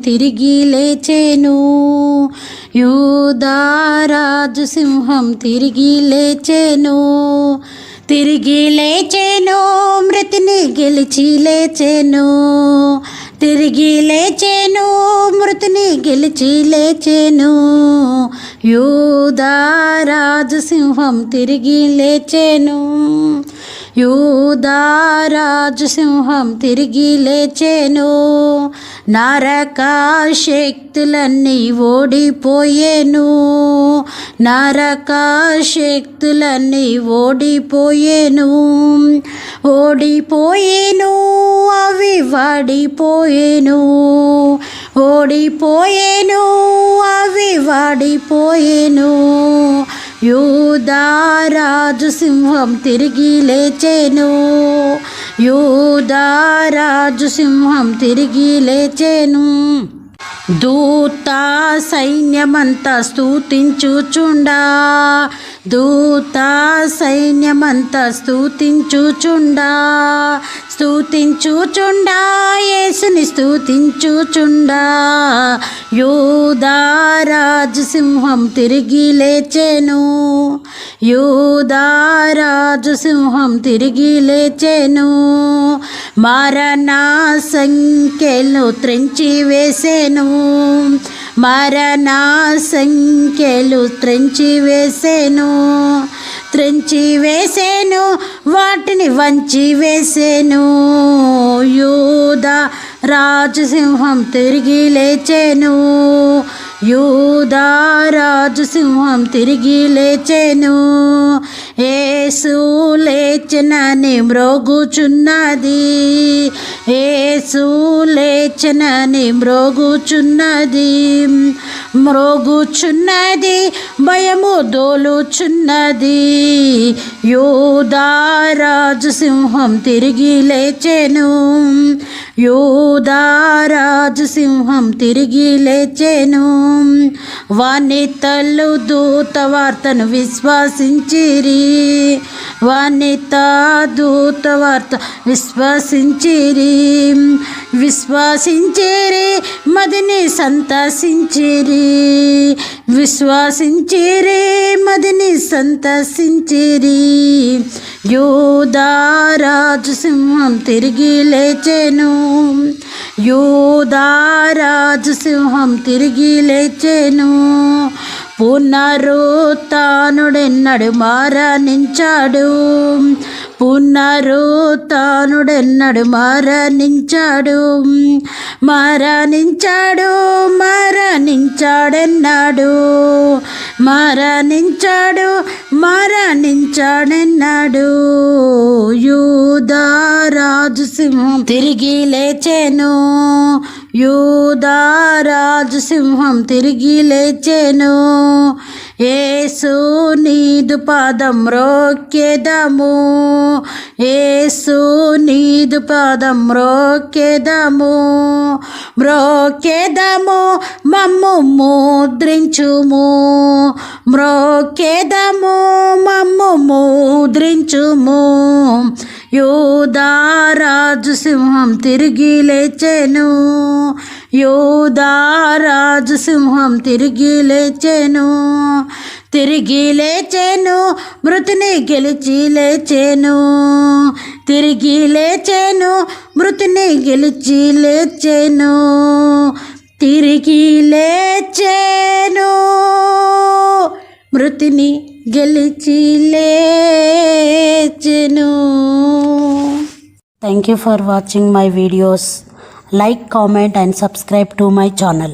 తిరిగి లేచెను. యూదా రాజు సింహం తిరిగి లేచెను. తిరిగి లేచెను, మృతిని గెలిచి లేచెను. తిరిగి లేచెను, మృతిని గెలిచి లేచెను. యూదా రాజు సింహం తిరిగి లేచెను. యూదా రాజు సింహం తిరిగి లేచెను. నరక శక్తులన్నీ ఓడిపోయేను. నరక శక్తులన్నీ ఓడిపోయేను. ఓడిపోయేను, అవి వాడిపోయేను. ఓడిపోయేను, అవి వాడిపోయేను. యూదా రాజు సింహం తిరిగి లేచెను. యూదా రాజు సింహం తిరిగి లేచెను. దూత సైన్యమంతా స్తుతించుచుండా. దూత సైన్యమంతా స్తుతించుచుండా. స్తుతించుచుండా, యేసుని స్తుతించుచుండా. యూదా రాజు సింహం తిరిగి లేచెను. యూదా రాజు సింహం తిరిగి లేచెను. మరణ సంఖ్యలు త్రెంచి వేసెను. మరణ సంఖ్యలు త్రెంచి వేసెను. త్రెంచి వేసెను, వాటిని వంచి వేసెను. యూదా రాజు సింహం తిరిగి లేచెను. యూదా రాజు సింహం తిరిగి లేచెను. యేసు లేచెనని మ్రోగుచున్నది. యేసు లేచెనని మ్రోగుచున్నది. మ్రోగుచున్నది, భయము దోలుచున్నది. యూదా రాజు సింహం తిరిగి లేచెను. యూదా రాజు సింహం తిరిగి లేచెను. వనితలు దూత వార్తను విశ్వసించిరి. వనిత దూత వార్త విశ్వసించిరి. విశ్వసించిరి, మదిని సంతసించిరి. విశ్వసించిరి, మదిని సంతసించిరి. యూదా రాజు సింహం తిరిగి లేచెను. యూదా రాజు సింహం తిరిగి లేచెను. పునరుత్థానుడెన్నడు మరణించాడు. పునరుత్థానుడెన్నడు మరణించాడు. మరణించాడు, మరణించాడెన్నాడు. మరణించాడు, మరణించాడెన్నాడు. యూదా రాజు సింహం తిరిగి లేచెను. యూదా రాజు సింహం తిరిగి లేచెను. యేసు నీదు పాదం మ్రోక్కెదము. యేసు నీదు పాదం మ్రోక్కెదము. మ్రోక్కెదము, మమ్ము ముద్రించుము. మ్రోక్కెదము, మమ్ము ముద్రించుము. యూదా రాజు సింహం తిరిగి లేచెను. యూదా రాజు సింహం తిరిగి లేచెను. తిరిగి లేచెను, మృతిని గెలిచి లేచెను. తిరిగి లేచెను, మృతిని గెలిచి లేచెను. తిరిగి లేచెను, మృతిని గెలిచి లేచెను. Thank you for watching my videos. Like, comment and subscribe to my channel.